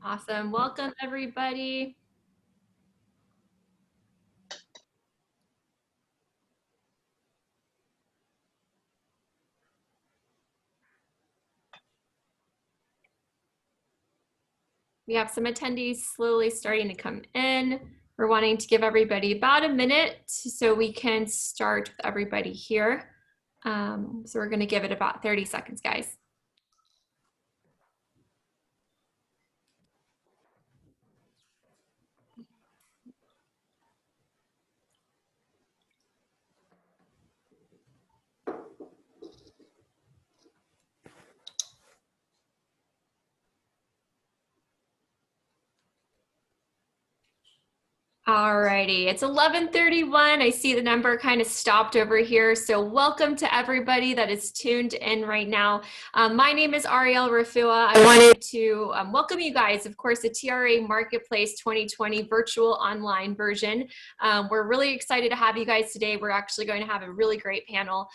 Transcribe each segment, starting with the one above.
Awesome. Welcome, everybody. We have some attendees slowly starting to come in. We're wanting to give everybody about a minute so we can start with everybody here. So we're going to give it about 30 seconds, guys. Alrighty, it's 11:31. I see the number kind of stopped over here. So welcome to everybody that is tuned in right now. My name is Ariel Rafua. I wanted to welcome you guys, of course, the TRA Marketplace 2020 virtual online version. We're really excited to have you guys today. We're actually going to have a really great panel.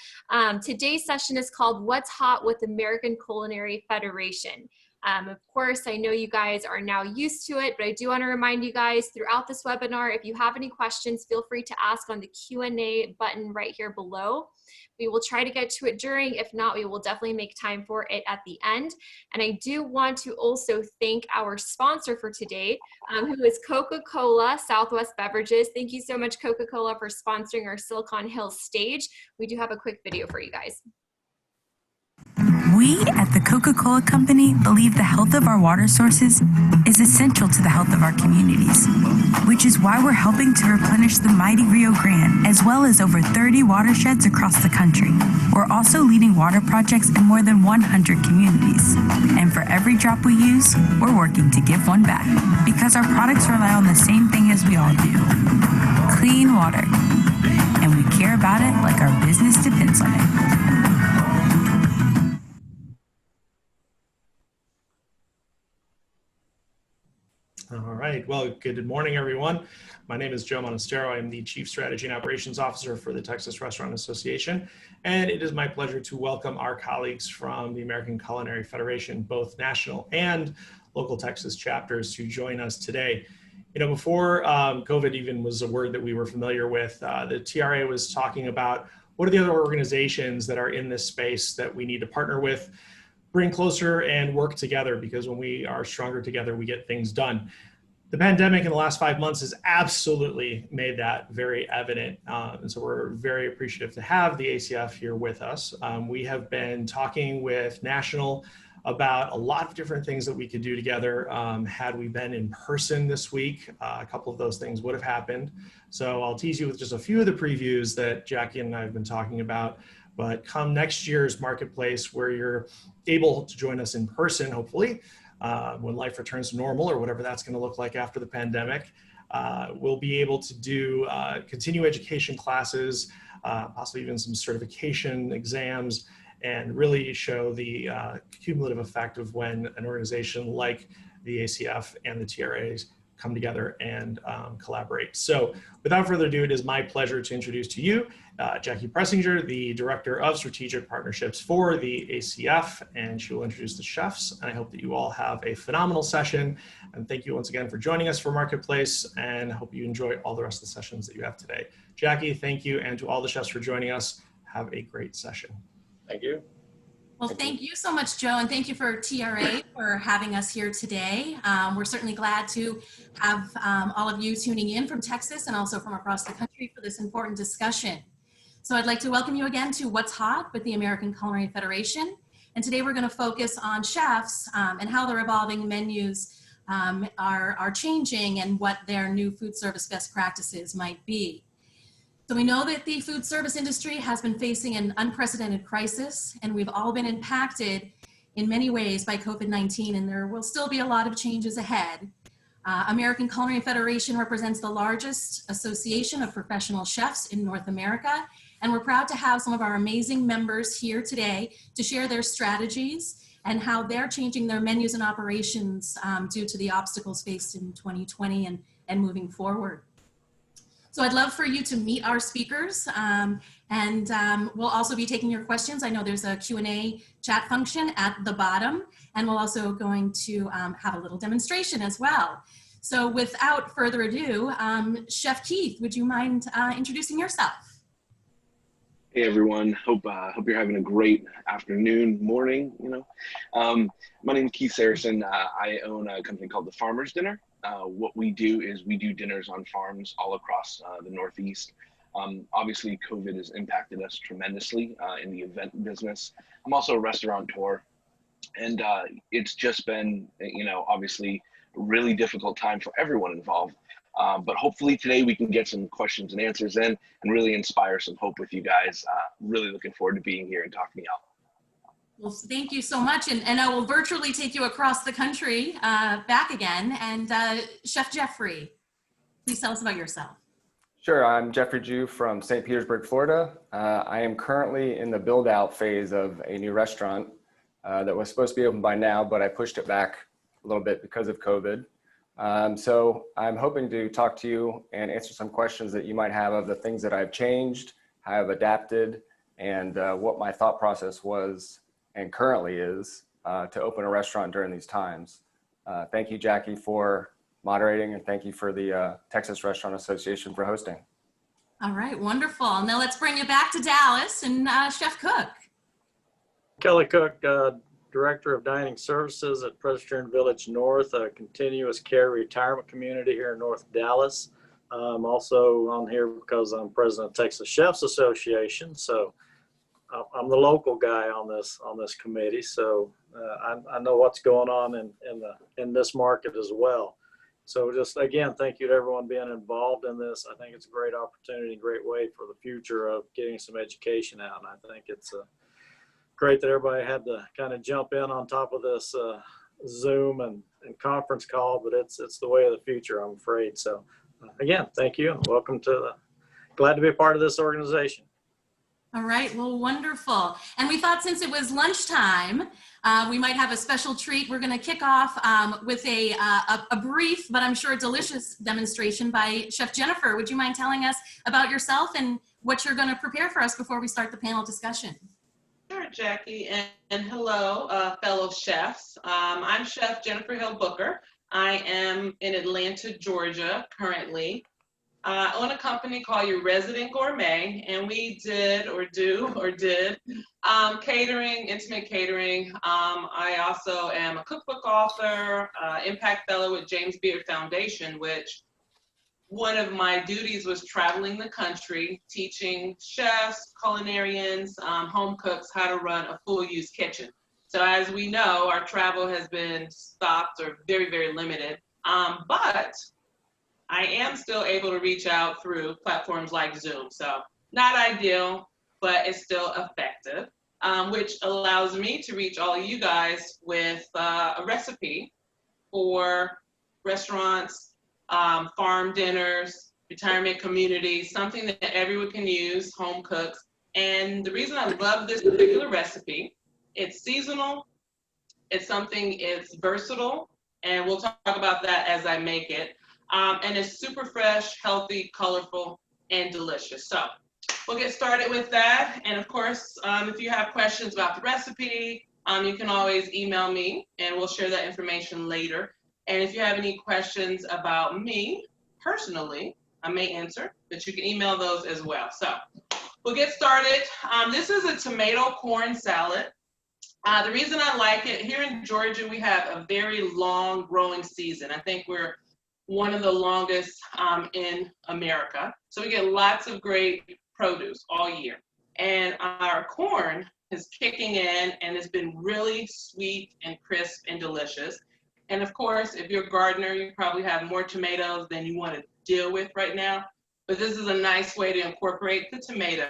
Today's session is called What's Hot with American Culinary Federation. Of course, I know you guys are now used to it, but I do want to remind you guys throughout this webinar, if you have any questions, feel free to ask on the Q&A button right here below. We will try to get to it during. If not, we will definitely make time for it at the end. And I do want to also thank our sponsor for today, who is Coca-Cola Southwest Beverages. Thank you so much, Coca-Cola, for sponsoring our Silicon Hills stage. We do have a quick video for you guys. We at the Coca-Cola Company believe the health of our water sources is essential to the health of our communities, which is why we're helping to replenish the mighty Rio Grande, as well as over 30 watersheds across the country. We're also leading water projects in more than 100 communities. And for every drop we use, we're working to give one back, because our products rely on the same thing as we all do: clean water. And we care about it like our business depends on it. All right, well, good morning, everyone. My name is Joe Monastero. I'm the Chief Strategy and Operations Officer for the Texas Restaurant Association, and it is my pleasure to welcome our colleagues from the American Culinary Federation, both national and local Texas chapters, to join us today. You know, before COVID even was a word that we were familiar with, the TRA was talking about what are the other organizations that are in this space that we need to partner with, bring closer and work together, because when we are stronger together, we get things done. The pandemic in the last 5 months has absolutely made that very evident. And so we're very appreciative to have the ACF here with us. We have been talking with National about a lot of different things that we could do together. Had we been in person this week, a couple of those things would have happened. So I'll tease you with just a few of the previews that Jackie and I have been talking about. But come next year's Marketplace, where you're able to join us in person, hopefully, when life returns to normal, or whatever that's going to look like after the pandemic, we'll be able to do continuing education classes, possibly even some certification exams, and really show the cumulative effect of when an organization like the ACF and the TRAs come together and collaborate. So without further ado, it is my pleasure to introduce to you Jackie Pressinger, the Director of Strategic Partnerships for the ACF, and she will introduce the chefs. And I hope that you all have a phenomenal session. And thank you once again for joining us for Marketplace, and hope you enjoy all the rest of the sessions that you have today. Jackie, thank you, and to all the chefs for joining us. Have a great session. Thank you. Well, thank you so much, Joe, and thank you for TRA for having us here today. We're certainly glad to have all of you tuning in from Texas and also from across the country for this important discussion. So I'd like to welcome you again to What's Hot with the American Culinary Federation. And today we're going to focus on chefs and how their evolving menus are changing and what their new food service best practices might be. So we know that the food service industry has been facing an unprecedented crisis, and we've all been impacted in many ways by COVID-19, and there will still be a lot of changes ahead. American Culinary Federation represents the largest association of professional chefs in North America, and we're proud to have some of our amazing members here today to share their strategies and how they're changing their menus and operations due to the obstacles faced in 2020 and moving forward. So I'd love for you to meet our speakers, and we'll also be taking your questions. I know there's a Q&A chat function at the bottom, and we're also going to have a little demonstration as well. So without further ado, Chef Keith, would you mind introducing yourself? Hey everyone, hope you're having a great afternoon, morning, My name is Keith Saracen. I own a company called The Farmer's Dinner. What we do is we do dinners on farms all across the Northeast. Obviously, COVID has impacted us tremendously in the event business. I'm also a restaurateur, and it's just been, obviously a really difficult time for everyone involved. But hopefully today we can get some questions and answers in and really inspire some hope with you guys. Really looking forward to being here and talking out. Well, thank you so much. And I will virtually take you across the country back again. And Chef Jeffrey, please tell us about yourself. Sure, I'm Jeffrey Jew from St. Petersburg, Florida. I am currently in the build out phase of a new restaurant that was supposed to be open by now, but I pushed it back a little bit because of COVID. So I'm hoping to talk to you and answer some questions that you might have of the things that I've changed, how I've adapted, and what my thought process was and currently is to open a restaurant during these times. Thank you, Jackie, for moderating, and thank you for the Texas Restaurant Association for hosting. All right, wonderful. Now let's bring you back to Dallas and Chef Cook. Kelly Cook, Director of Dining Services at Presbyterian Village North, a continuous care retirement community here in North Dallas. I'm also on here because I'm president of Texas Chefs Association, so I'm the local guy on this committee. So I know what's going on in this market as well. So just again, thank you to everyone being involved in this. I think it's a great opportunity, great way for the future of getting some education out. And I think it's great that everybody had to kind of jump in on top of this Zoom and conference call, but it's the way of the future, I'm afraid. So again, thank you and welcome to glad to be a part of this organization. All right, well, wonderful. And we thought since it was lunchtime, we might have a special treat. We're going to kick off with a brief, but I'm sure delicious demonstration by Chef Jennifer. Would you mind telling us about yourself and what you're going to prepare for us before we start the panel discussion? Sure, Jackie, and hello, fellow chefs. I'm Chef Jennifer Hill Booker. I am in Atlanta, Georgia, currently. I own a company called Your Resident Gourmet, and we did catering, intimate catering. I also am a cookbook author, Impact Fellow with James Beard Foundation, which one of my duties was traveling the country, teaching chefs, culinarians, home cooks how to run a full-use kitchen. So as we know, our travel has been stopped or very, very limited, but I am still able to reach out through platforms like Zoom. So not ideal, but it's still effective, which allows me to reach all of you guys with a recipe for restaurants, farm dinners, retirement communities, something that everyone can use, home cooks. And the reason I love this particular recipe, it's seasonal, it's versatile, and we'll talk about that as I make it. And it's super fresh, healthy, colorful, and delicious. So we'll get started with that. And of course, if you have questions about the recipe, you can always email me and we'll share that information later. And if you have any questions about me personally, I may answer, but you can email those as well. So we'll get started. This is a tomato corn salad. The reason I like it, here in Georgia, we have a very long growing season. I think we're one of the longest in America. So we get lots of great produce all year. And our corn is kicking in and it's been really sweet and crisp and delicious. And of course, if you're a gardener, you probably have more tomatoes than you want to deal with right now. But this is a nice way to incorporate the tomato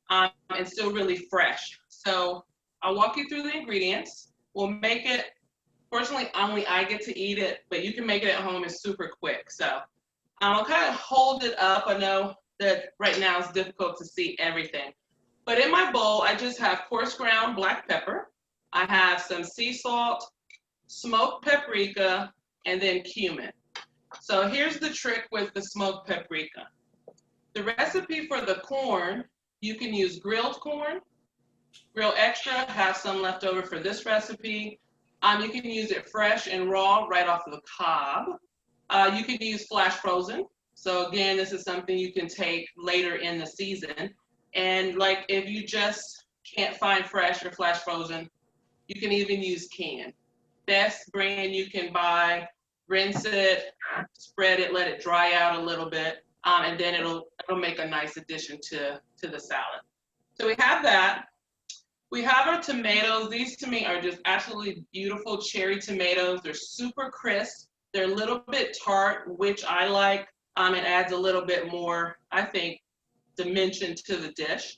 and still really fresh. So I'll walk you through the ingredients. We'll make it, fortunately, only I get to eat it, but you can make it at home. It's super quick. So I'll kind of hold it up. I know that right now it's difficult to see everything. But in my bowl, I just have coarse ground black pepper. I have some sea salt, smoked paprika, and then cumin. So here's the trick with the smoked paprika. The recipe for the corn, you can use grilled corn, grill extra, have some left over for this recipe. You can use it fresh and raw right off of the cob. You can use flash frozen. So again, this is something you can take later in the season. And like if you just can't find fresh or flash frozen, you can even use canned. Best brand you can buy, rinse it, spread it, let it dry out a little bit, and then it'll make a nice addition to the salad. So we have that. We have our tomatoes. These to me are just absolutely beautiful cherry tomatoes. They're super crisp. They're a little bit tart, which I like. It adds a little bit more, I think, dimension to the dish.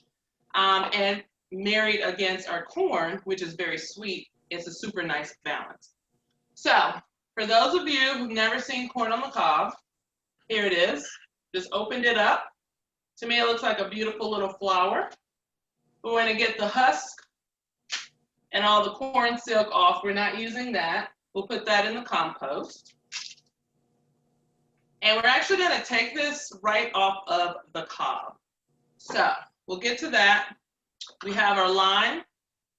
And married against our corn, which is very sweet, it's a super nice balance. So for those of you who've never seen corn on the cob, here it is. Just opened it up. To me, it looks like a beautiful little flower. We're going to get the husk and all the corn silk off. We're not using that. We'll put that in the compost. And we're actually going to take this right off of the cob. So we'll get to that. We have our lime,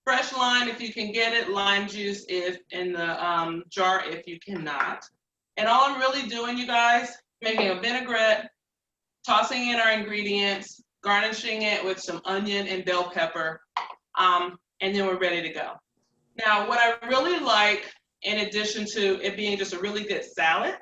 fresh lime if you can get it, lime juice if in the jar if you cannot. And all I'm really doing, you guys, making a vinaigrette, tossing in our ingredients, garnishing it with some onion and bell pepper, and then we're ready to go. Now, what I really like, in addition to it being just a really good salad,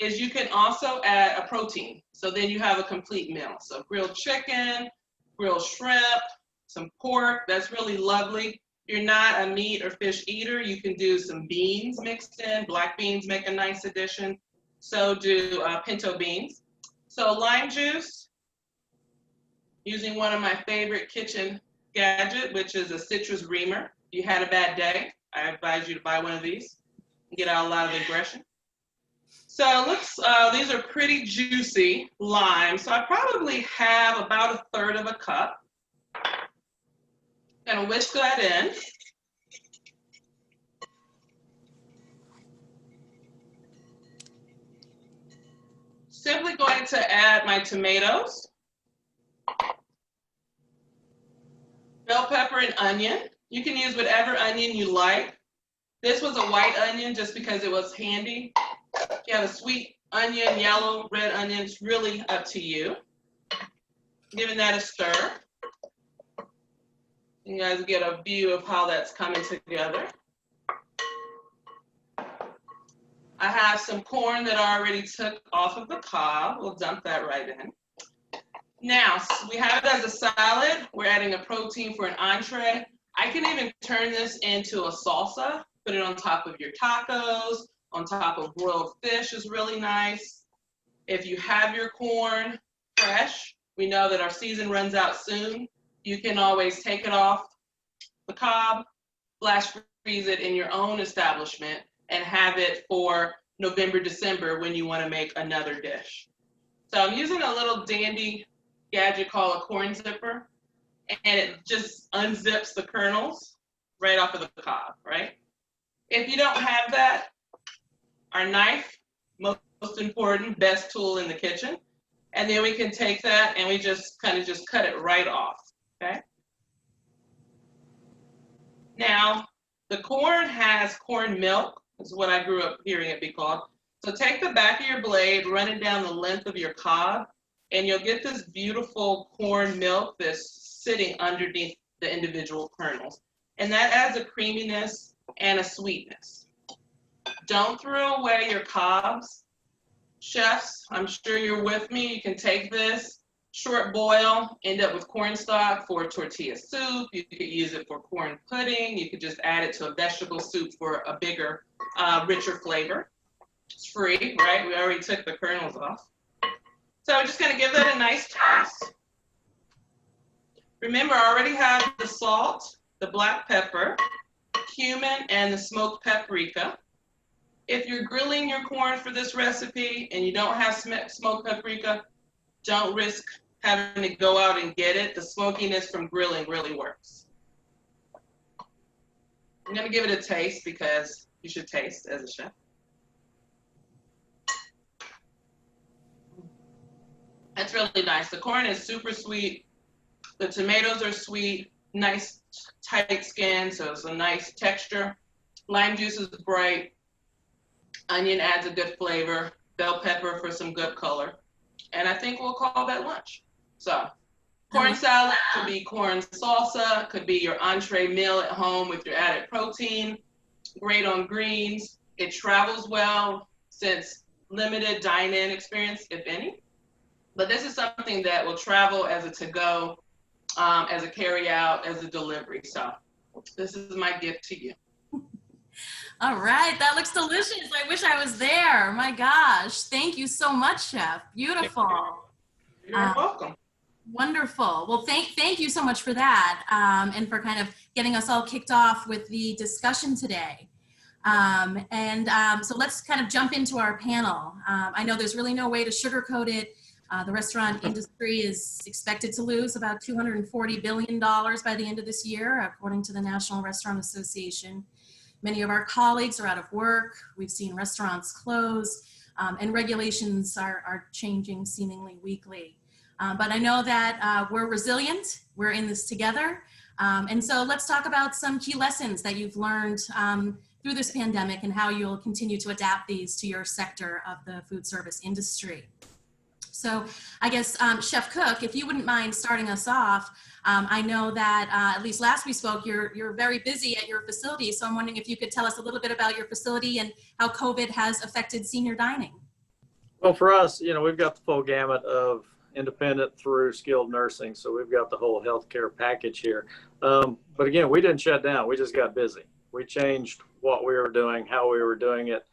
is you can also add a protein. So then you have a complete meal. So grilled chicken, grilled shrimp, some pork, that's really lovely. If you're not a meat or fish eater, you can do some beans mixed in. Black beans make a nice addition. So do pinto beans. So lime juice, using one of my favorite kitchen gadget, which is a citrus reamer. If you had a bad day, I advise you to buy one of these and get out a lot of aggression. So these are pretty juicy limes. So I probably have about 1/3 of a cup. Gonna whisk that in. Simply going to add my tomatoes, bell pepper and onion. You can use whatever onion you like. This was a white onion just because it was handy. If you have a sweet onion, yellow, red onion, it's really up to you. Giving that a stir. You guys get a view of how that's coming together. I have some corn that I already took off of the cob. We'll dump that right in. Now, we have it as a salad. We're adding a protein for an entree. I can even turn this into a salsa, put it on top of your tacos, on top of broiled fish is really nice. If you have your corn fresh, we know that our season runs out soon. You can always take it off the cob, flash freeze it in your own establishment, and have it for November, December when you want to make another dish. So I'm using a little dandy gadget called a corn zipper, and it just unzips the kernels right off of the cob, right? If you don't have that, our knife, most important, best tool in the kitchen. And then we can take that and we just kind of just cut it right off, okay? Now, the corn has corn milk, is what I grew up hearing it be called. So take the back of your blade, run it down the length of your cob, and you'll get this beautiful corn milk that's sitting underneath the individual kernels. And that adds a creaminess and a sweetness. Don't throw away your cobs. Chefs, I'm sure you're with me. You can take this, short boil, end up with cornstalk for tortilla soup. You could use it for corn pudding. You could just add it to a vegetable soup for a bigger, richer flavor. It's free, right? We already took the kernels off. So I'm just gonna give that a nice toss. Remember, I already have the salt, the black pepper, cumin, and the smoked paprika. If you're grilling your corn for this recipe and you don't have smoked paprika, don't risk having to go out and get it. The smokiness from grilling really works. I'm gonna give it a taste because you should taste as a chef. That's really really nice. The corn is super sweet. The tomatoes are sweet, nice tight skin, so it's a nice texture. Lime juice is bright. Onion adds a good flavor. Bell pepper for some good color. And I think we'll call that lunch. So corn salad could be corn salsa, could be your entree meal at home with your added protein. Great on greens. It travels well since limited dine-in experience, if any. But this is something that will travel as a to-go, as a carry-out, as a delivery. So this is my gift to you. All right, that looks delicious. I wish I was there. My gosh, thank you so much, Chef. Beautiful. You're welcome. Wonderful. Well, thank you so much for that, and for kind of getting us all kicked off with the discussion today. So let's kind of jump into our panel. I know there's really no way to sugarcoat it. The restaurant industry is expected to lose about $240 billion by the end of this year, according to the National Restaurant Association. Many of our colleagues are out of work. We've seen restaurants close, and regulations are changing seemingly weekly. But I know that we're resilient. We're in this together. And so let's talk about some key lessons that you've learned through this pandemic and how you'll continue to adapt these to your sector of the food service industry. So I guess, Chef Cook, if you wouldn't mind starting us off, I know that at least last we spoke, you're very busy at your facility. So I'm wondering if you could tell us a little bit about your facility and how COVID has affected senior dining. Well, for us, we've got the full gamut of independent through skilled nursing. So we've got the whole healthcare package here. But again, we didn't shut down. We just got busy. We changed what we were doing, how we were doing it,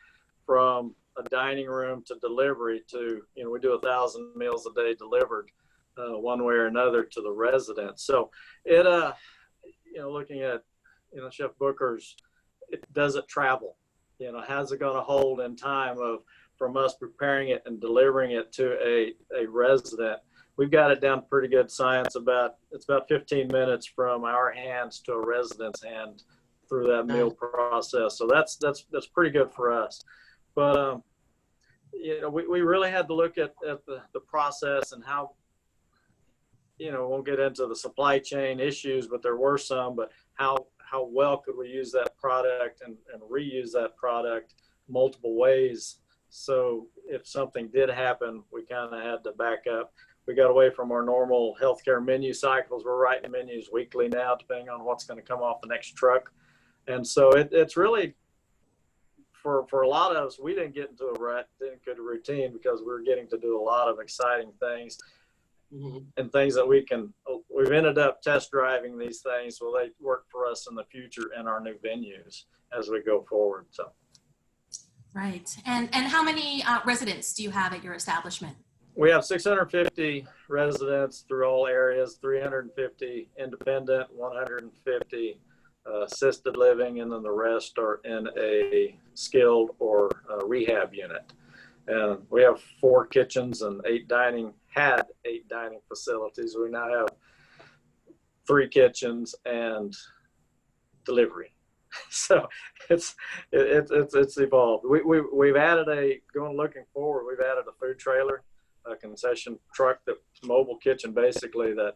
from a dining room to delivery to, we do 1,000 meals a day delivered one way or another to the residents. So it, looking at, Chef Booker's, does it travel? How's it going to hold in time from us preparing it and delivering it to a resident? We've got it down to pretty good science. It's about 15 minutes from our hands to a resident's hand through that meal process. So that's pretty good for us. But we really had to look at the process and how, won't get into the supply chain issues, but there were some, but how well could we use that product and reuse that product multiple ways. So if something did happen, we kind of had to back up. We got away from our normal healthcare menu cycles. We're writing menus weekly now, depending on what's going to come off the next truck. And so it's really, for a lot of us, we didn't get into a good routine because we were getting to do a lot of exciting things and things that we've ended up test driving these things. Will they work for us in the future in our new venues as we go forward? So. Right. And how many residents do you have at your establishment? We have 650 residents through all areas, 350 independent, 150 assisted living, and then the rest are in a skilled or rehab unit. And we have 4 kitchens and 8 dining facilities. We now have 3 kitchens and delivery. So it's evolved. We've added looking forward, we've added a food trailer, a concession truck, that mobile kitchen basically that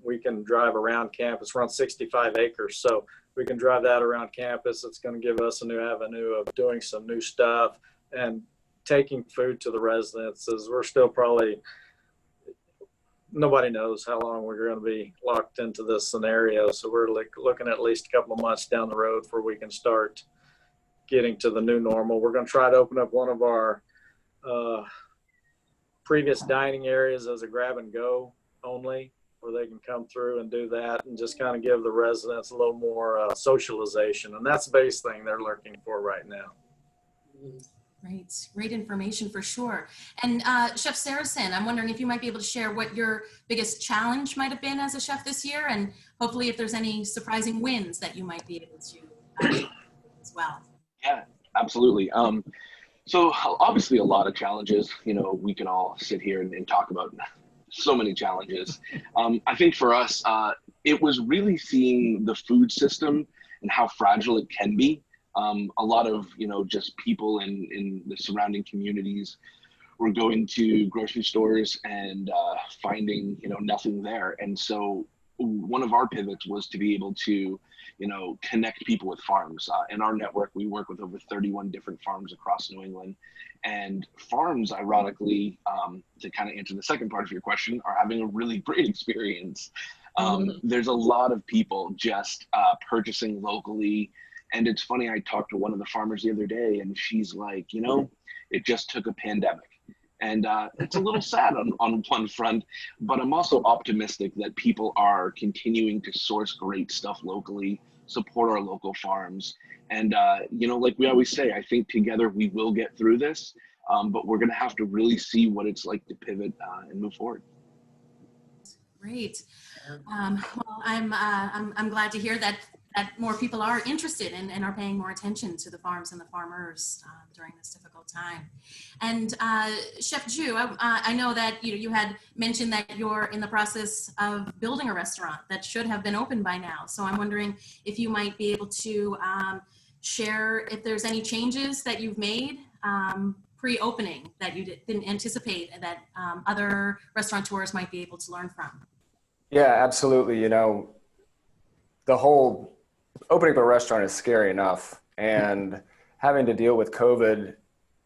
we can drive around campus. We're on 65 acres, so we can drive that around campus. It's going to give us a new avenue of doing some new stuff and taking food to the residents, as we're still probably, nobody knows how long we're going to be locked into this scenario. So we're looking at least a couple of months down the road before we can start getting to the new normal. We're going to try to open up one of our previous dining areas as a grab and go only, where they can come through and do that and just kind of give the residents a little more socialization. And that's the base thing they're looking for right now. Great information for sure. And Chef Saracen, I'm wondering if you might be able to share what your biggest challenge might have been as a chef this year, and hopefully if there's any surprising wins that you might be able to as well. Yeah, absolutely. So obviously a lot of challenges, we can all sit here and talk about so many challenges. I think for us, it was really seeing the food system and how fragile it can be. A lot of, just people in the surrounding communities or going to grocery stores and finding, nothing there. And so one of our pivots was to be able to, connect people with farms. In our network, we work with over 31 different farms across New England. And farms, ironically, to kind of answer the second part of your question, are having a really great experience. There's a lot of people just purchasing locally. And it's funny, I talked to one of the farmers the other day, and she's like, it just took a pandemic. And it's a little sad on one front, but I'm also optimistic that people are continuing to source great stuff locally, support our local farms. And, like we always say, I think together we will get through this, but we're going to have to really see what it's like to pivot and move forward. Great. Well, I'm glad to hear that more people are interested and are paying more attention to the farms and the farmers during this difficult time. And Chef Ju, I know that you had mentioned that you're in the process of building a restaurant that should have been open by now. So I'm wondering if you might be able to share if there's any changes that you've made pre-opening that you didn't anticipate and that other restaurateurs might be able to learn from. Yeah, absolutely. The whole opening up a restaurant is scary enough, and having to deal with COVID,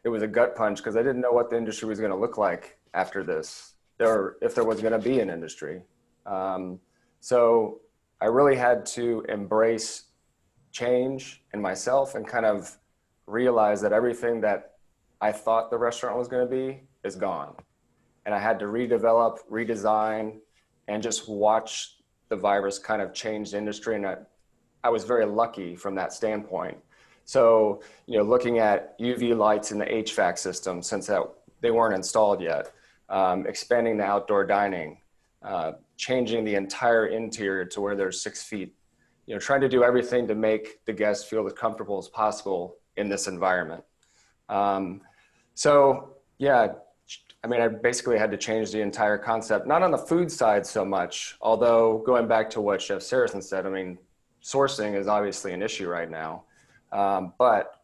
it was a gut punch because I didn't know what the industry was going to look like after this, or if there was going to be an industry. So I really had to embrace change in myself and kind of realize that everything that I thought the restaurant was going to be is gone. And I had to redevelop, redesign, and just watch the virus kind of change the industry. And I was very lucky from that standpoint. So, looking at UV lights in the HVAC system, since they weren't installed yet, expanding the outdoor dining, changing the entire interior to where there's 6 feet, trying to do everything to make the guests feel as comfortable as possible in this environment. So yeah, I basically had to change the entire concept, not on the food side so much, although going back to what Chef Saracen said, sourcing is obviously an issue right now. But,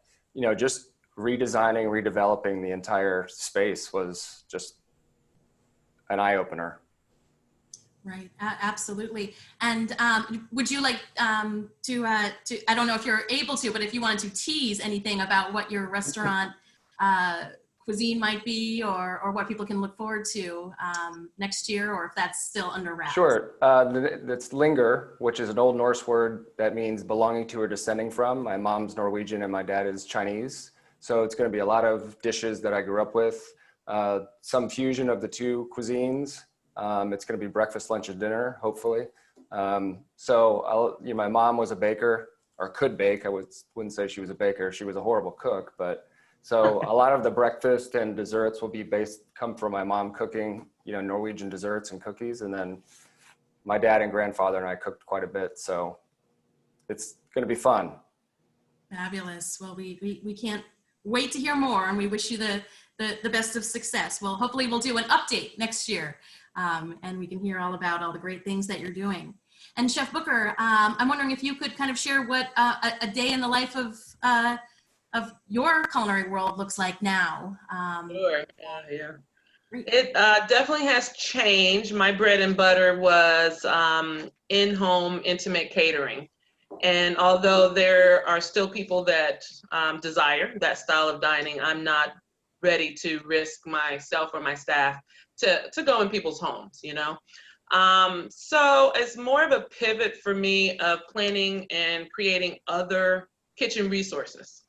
just redesigning, redeveloping the entire space was just an eye-opener. Right, absolutely. And would you like to, I don't know if you're able to, but if you wanted to tease anything about what your restaurant cuisine might be, or what people can look forward to next year, or if that's still under wraps? Sure. That's linger, which is an Old Norse word that means belonging to or descending from. My mom's Norwegian and my dad is Chinese. So it's going to be a lot of dishes that I grew up with, some fusion of the two cuisines. It's going to be breakfast, lunch, and dinner, hopefully. My mom was a baker, or could bake. I wouldn't say she was a baker. She was a horrible cook, but so a lot of the breakfast and desserts will come from my mom cooking, Norwegian desserts and cookies. And then my dad and grandfather and I cooked quite a bit. So it's going to be fun. Fabulous. Well, we can't wait to hear more, and we wish you the best of success. Well, hopefully we'll do an update next year, and we can hear all about all the great things that you're doing. And Chef Booker, I'm wondering if you could kind of share what a day in the life of your culinary world looks like now. Sure. Yeah. It definitely has changed. My bread and butter was in-home intimate catering. And although there are still people that desire that style of dining, I'm not ready to risk myself or my staff to go in people's homes, So it's more of a pivot for me of planning and creating other kitchen resources.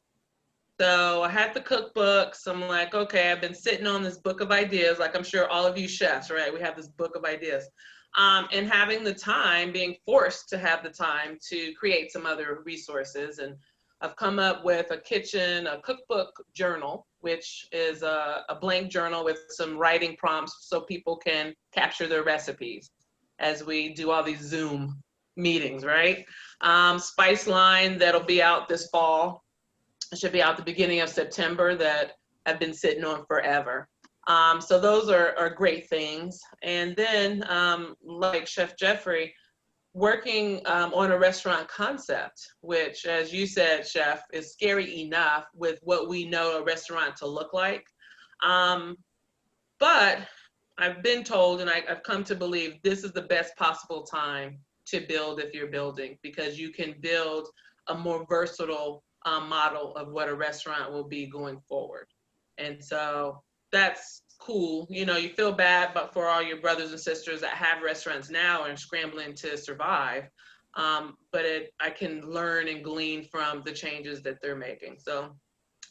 So I had the cookbooks. I'm like, okay, I've been sitting on this book of ideas, like I'm sure all of you chefs, right? We have this book of ideas. And having the time, being forced to have the time to create some other resources. And I've come up with a cookbook journal, which is a blank journal with some writing prompts so people can capture their recipes as we do all these Zoom meetings, right? Spice line that'll be out this fall. It should be out the beginning of September, that I've been sitting on forever. So those are great things. And then, like Chef Jeffrey, working on a restaurant concept, which, as you said, Chef, is scary enough with what we know a restaurant to look like. But I've been told, and I've come to believe, this is the best possible time to build if you're building, because you can build a more versatile model of what a restaurant will be going forward. And so that's cool. You know, you feel bad, but for all your brothers and sisters that have restaurants now and scrambling to survive. But I can learn and glean from the changes that they're making. So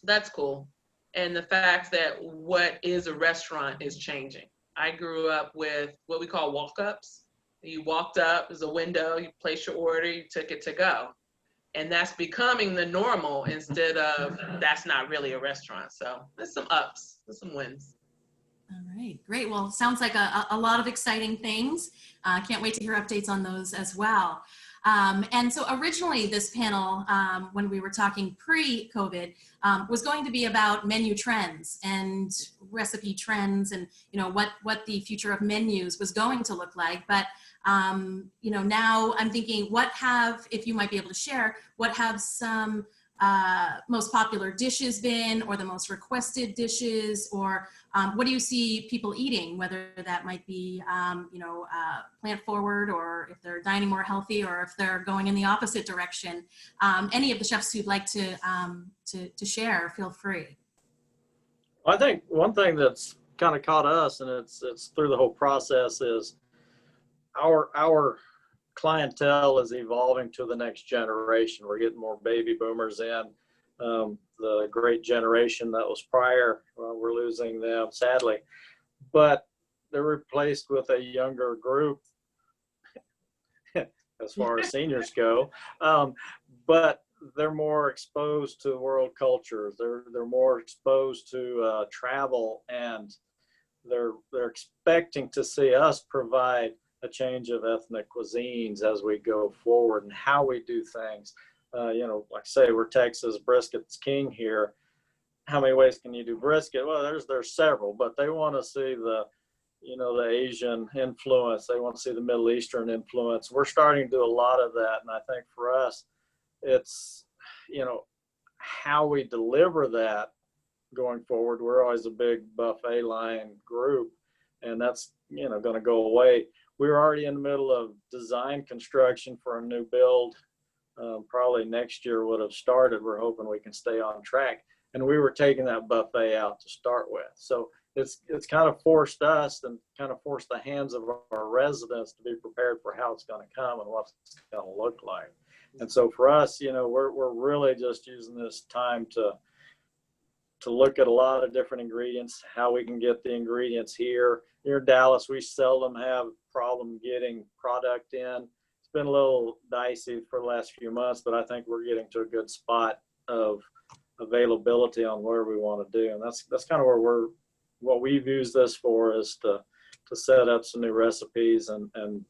that's cool. And the fact that what is a restaurant is changing. I grew up with what we call walk-ups. You walked up, there's a window, you place your order, you took it to go. And that's becoming the normal instead of that's not really a restaurant. So there's some ups, there's some wins. All right, great. Well, sounds like a lot of exciting things. Can't wait to hear updates on those as well. And so originally this panel, when we were talking pre-COVID, was going to be about menu trends and recipe trends and, you know, what the future of menus was going to look like. But, you know, now I'm thinking if you might be able to share, what have some most popular dishes been, or the most requested dishes, or what do you see people eating, whether that might be, you know, plant forward, or if they're dining more healthy, or if they're going in the opposite direction. Any of the chefs who'd like to share, feel free. I think one thing that's kind of caught us, and it's through the whole process, is our clientele is evolving to the next generation. We're getting more baby boomers in. The great generation that was prior, we're losing them sadly, but they're replaced with a younger group as far as seniors go. But they're more exposed to world cultures. They're more exposed to travel, and they're expecting to see us provide a change of ethnic cuisines as we go forward and how we do things. You know, like I say, we're Texas, brisket's king here. How many ways can you do brisket? Well, there's several, but they want to see the, you know, the Asian influence. They want to see the Middle Eastern influence. We're starting to do a lot of that. And I think for us, it's, you know, how we deliver that going forward. We're always a big buffet line group, and that's, you know, going to go away. We're already in the middle of design construction for a new build. Probably next year would have started. We're hoping we can stay on track. And we were taking that buffet out to start with. So it's kind of forced us and kind of forced the hands of our residents to be prepared for how it's going to come and what it's going to look like. And so for us, you know, we're really just using this time to look at a lot of different ingredients, how we can get the ingredients here. Here in Dallas, we seldom have problem getting product in. It's been a little dicey for the last few months, but I think we're getting to a good spot of availability on where we want to do. And that's kind of where what we've used this for, is to set up some new recipes and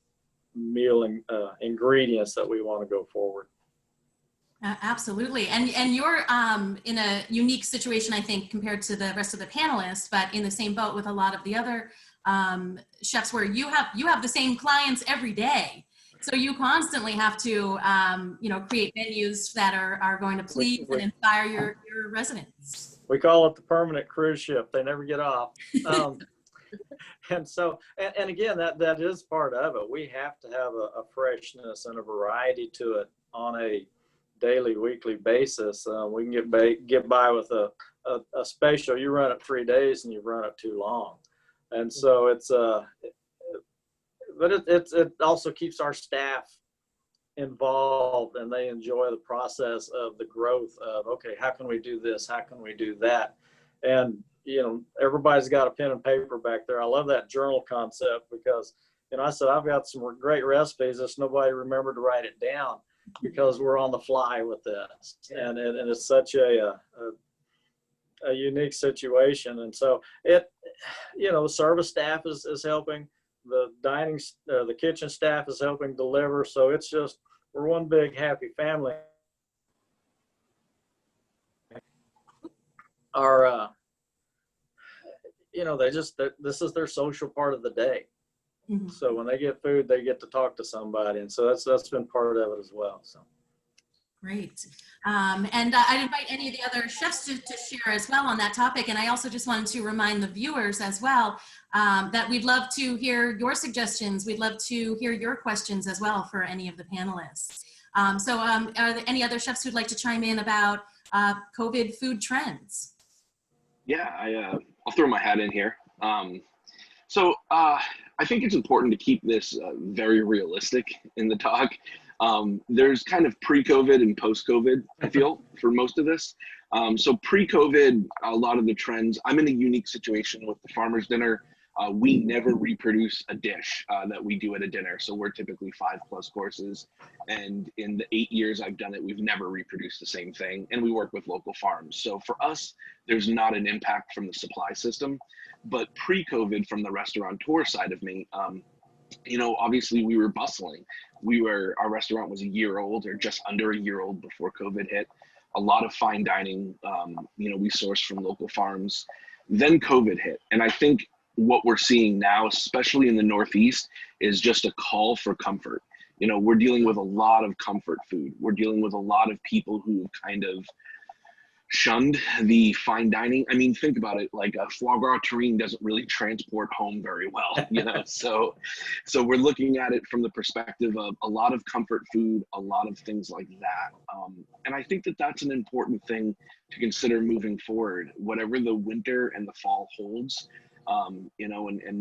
meal and ingredients that we want to go forward. Absolutely. And you're in a unique situation, I think, compared to the rest of the panelists, but in the same boat with a lot of the other chefs, where you have the same clients every day. So you constantly have to, you know, create menus that are going to please and inspire your residents. We call it the permanent cruise ship. They never get off. And so, and again, that is part of it. We have to have a freshness and a variety to it on a daily, weekly basis. We can get by with a special. You run it 3 days and you run it too long. And so but it also keeps our staff involved, and they enjoy the process of the growth of, okay, how can we do this? How can we do that? And, you know, everybody's got a pen and paper back there. I love that journal concept, because, you know, I said, I've got some great recipes. Just nobody remembered to write it down, because we're on the fly with this. And it's such a unique situation. And so you know, the service staff is helping. The kitchen staff is helping deliver. So it's just, we're one big happy family. You know, this is their social part of the day. Mm-hmm. So when they get food, they get to talk to somebody. And so that's been part of it as well. So. Great. And I'd invite any of the other chefs to share as well on that topic. And I also just wanted to remind the viewers as well that we'd love to hear your suggestions. We'd love to hear your questions as well for any of the panelists. Are there any other chefs who'd like to chime in about COVID food trends? Yeah, I'll throw my hat in here. I think it's important to keep this very realistic in the talk. There's kind of pre-COVID and post-COVID, I feel, for most of this. So pre-COVID, a lot of the trends, I'm in a unique situation with the Farmer's Dinner. We never reproduce a dish that we do at a dinner. So we're typically 5+ courses. And in the 8 years I've done it, we've never reproduced the same thing. And we work with local farms. So for us, there's not an impact from the supply system. But pre-COVID, from the restaurateur side of me, obviously we were bustling. Our restaurant was a year old or just under a year old before COVID hit. A lot of fine dining, we sourced from local farms. Then COVID hit. And I think what we're seeing now, especially in the Northeast, is just a call for comfort. We're dealing with a lot of comfort food. We're dealing with a lot of people who kind of shunned the fine dining. I mean, think about it, like a foie gras terrine doesn't really transport home very well, so we're looking at it from the perspective of a lot of comfort food, a lot of things like that. And I think that that's an important thing to consider moving forward, whatever the winter and the fall holds. And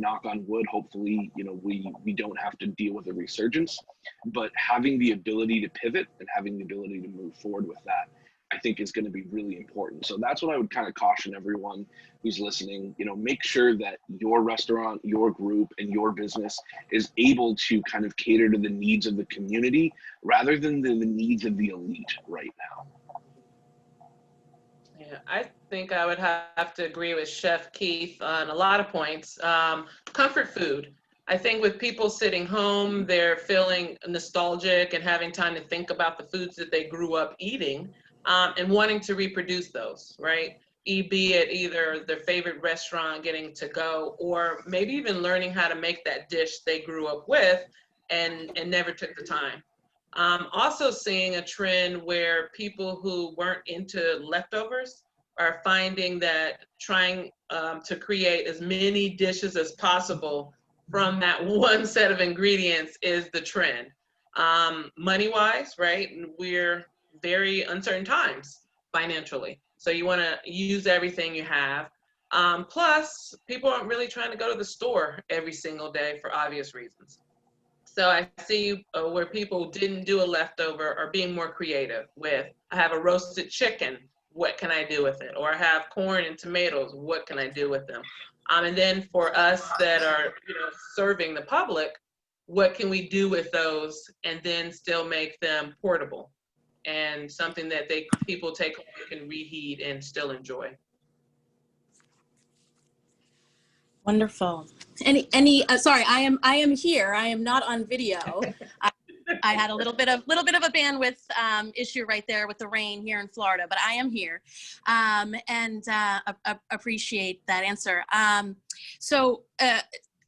knock on wood, hopefully, we don't have to deal with a resurgence, but having the ability to pivot and having the ability to move forward with that, I think is going to be really important. So that's what I would kind of caution everyone who's listening, make sure that your restaurant, your group, and your business is able to kind of cater to the needs of the community rather than the needs of the elite right now. Yeah, I think I would have to agree with Chef Keith on a lot of points. Comfort food. I think with people sitting home, they're feeling nostalgic and having time to think about the foods that they grew up eating. And wanting to reproduce those, right? Be it either their favorite restaurant getting to go, or maybe even learning how to make that dish they grew up with and never took the time. Also seeing a trend where people who weren't into leftovers are finding that trying to create as many dishes as possible from that one set of ingredients is the trend. Money-wise, right? We're very uncertain times financially. So you want to use everything you have. Plus, people aren't really trying to go to the store every single day for obvious reasons. So I see where people didn't do a leftover are being more creative with, I have a roasted chicken, what can I do with it? Or I have corn and tomatoes, what can I do with them? And then for us that are serving the public, what can we do with those and then still make them portable? And something that people take home and can reheat and still enjoy. Wonderful. Sorry, I am here. I am not on video. I had a little bit of a bandwidth issue right there with the rain here in Florida, but I am here, and appreciate that answer.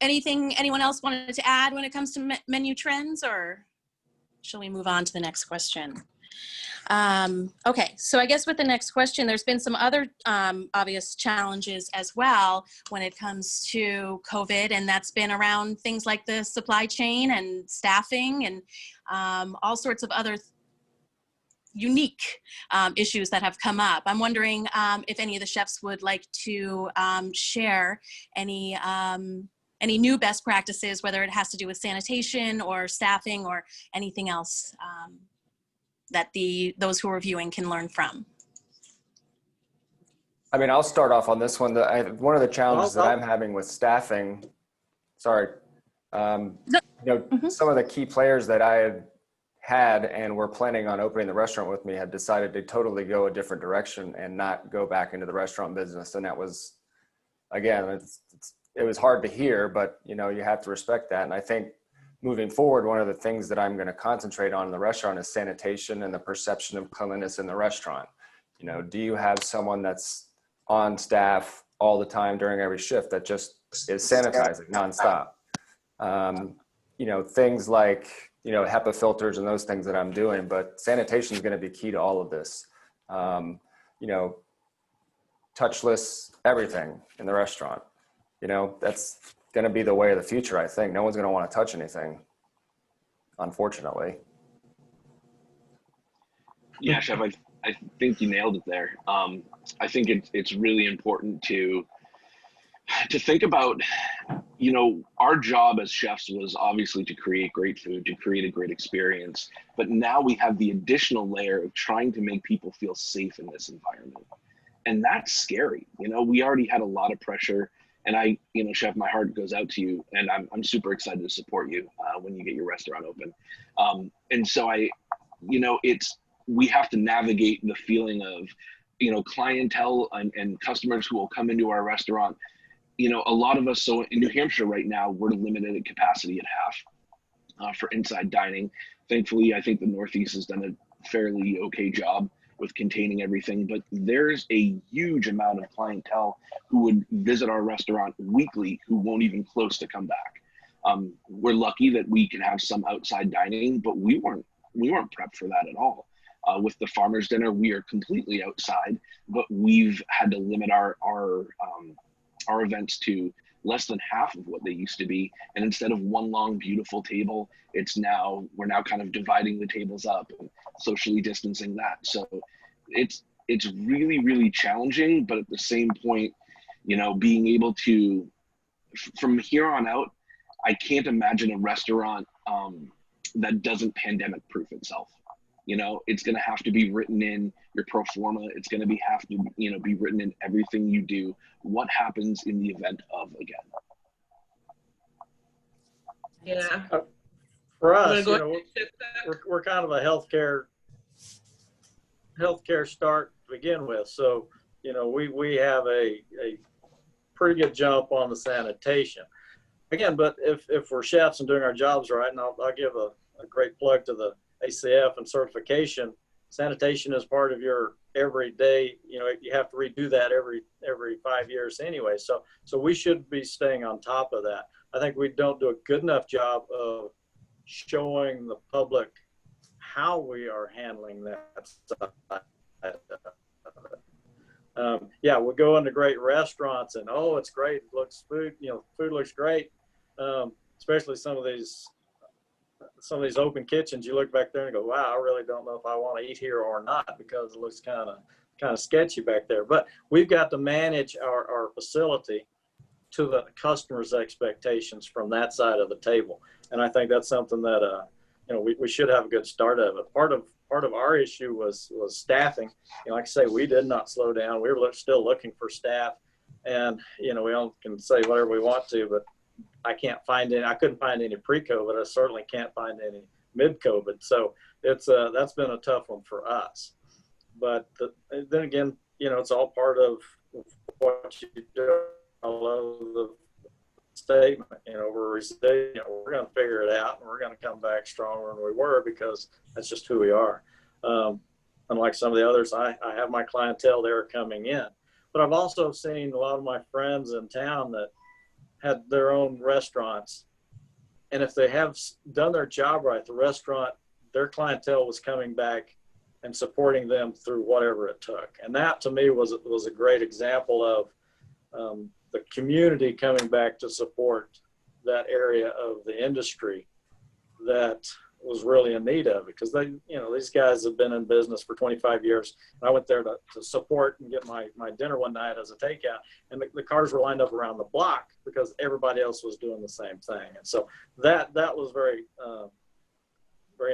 Anything anyone else wanted to add when it comes to menu trends, or shall we move on to the next question? Okay, so I guess with the next question, there's been some other obvious challenges as well when it comes to COVID, and that's been around things like the supply chain and staffing and all sorts of other unique issues that have come up. I'm wondering if any of the chefs would like to share any new best practices, whether it has to do with sanitation or staffing or anything else that those who are viewing can learn from. I mean, I'll start off on this one. One of the challenges that I'm having with staffing, some of the key players that I had and were planning on opening the restaurant with me had decided to totally go a different direction and not go back into the restaurant business. And that was, again, it was hard to hear, but you have to respect that. And I think moving forward, one of the things that I'm going to concentrate on in the restaurant is sanitation and the perception of cleanliness in the restaurant. Do you have someone that's on staff all the time during every shift that just is sanitizing nonstop? Things like you know, HEPA filters and those things that I'm doing, but sanitation is going to be key to all of this. You know, touchless everything in the restaurant. You know, that's going to be the way of the future, I think. No one's going to want to touch anything, unfortunately. Yeah, Chef, I think you nailed it there. I think it's really important to think about, you know, our job as chefs was obviously to create great food, to create a great experience. But now we have the additional layer of trying to make people feel safe in this environment. And that's scary. You know, we already had a lot of pressure. And you know, Chef, my heart goes out to you, and I'm super excited to support you when you get your restaurant open. And so you know, we have to navigate the feeling of, you know, clientele and customers who will come into our restaurant. You know, a lot of us, so in New Hampshire right now, we're limited at capacity at half for inside dining. Thankfully, I think the Northeast has done a fairly okay job with containing everything, but there's a huge amount of clientele who would visit our restaurant weekly who won't even close to come back. We're lucky that we can have some outside dining, but we weren't prepped for that at all. With the Farmer's Dinner, we are completely outside, but we've had to limit our events to less than half of what they used to be. And instead of one long, beautiful table, we're now kind of dividing the tables up and socially distancing that. So it's really, really challenging, but at the same point, you know, being able to, from here on out, I can't imagine a restaurant that doesn't pandemic proof itself. You know, it's going to have to be written in your pro forma. It's going to have to, you know, be written in everything you do. What happens in the event of again? Yeah. For us, you know, we're kind of a healthcare start to begin with. So, you know, we have a pretty good jump on the sanitation. Again, but if we're chefs and doing our jobs right, and I'll give a great plug to the ACF and certification, sanitation is part of your everyday, you know, you have to redo that every 5 years anyway. So we should be staying on top of that. I think we don't do a good enough job of showing the public how we are handling that side. Yeah, we'll go into great restaurants and, oh, it's great. Food looks great. Especially some of these open kitchens, you look back there and go, wow, I really don't know if I want to eat here or not, because it looks kind of sketchy back there. But we've got to manage our facility to the customer's expectations from that side of the table. And I think that's something that, you know, we should have a good start of it. Part of our issue was staffing. You know, like I say, we did not slow down. We were still looking for staff, and, you know, we all can say whatever we want to, but I couldn't find any pre-COVID. I certainly can't find any mid-COVID. So that's been a tough one for us. But then again, you know, it's all part of what you do. I love the statement, you know, we're resilient, we're going to figure it out, and we're going to come back stronger than we were, because that's just who we are. Unlike some of the others, I have my clientele there coming in. But I've also seen a lot of my friends in town that had their own restaurants, and if they have done their job right, the restaurant, their clientele was coming back and supporting them through whatever it took. And that to me was a great example of the community coming back to support that area of the industry that was really in need of it, because they, you know, these guys have been in business for 25 years. And I went there to support and get my dinner one night as a takeout, and the cars were lined up around the block because everybody else was doing the same thing. And so that was very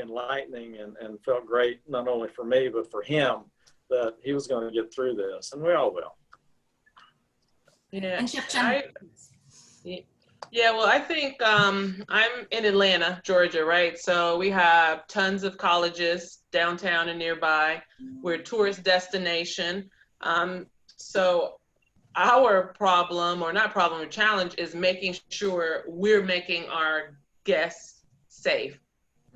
enlightening, and felt great, not only for me, but for him, that he was going to get through this, and we all will. Yeah. And Chef Jen. Yeah, well, I think I'm in Atlanta, Georgia, right? So we have tons of colleges downtown and nearby. We're a tourist destination. So our problem, or not problem, or challenge, is making sure we're making our guests safe,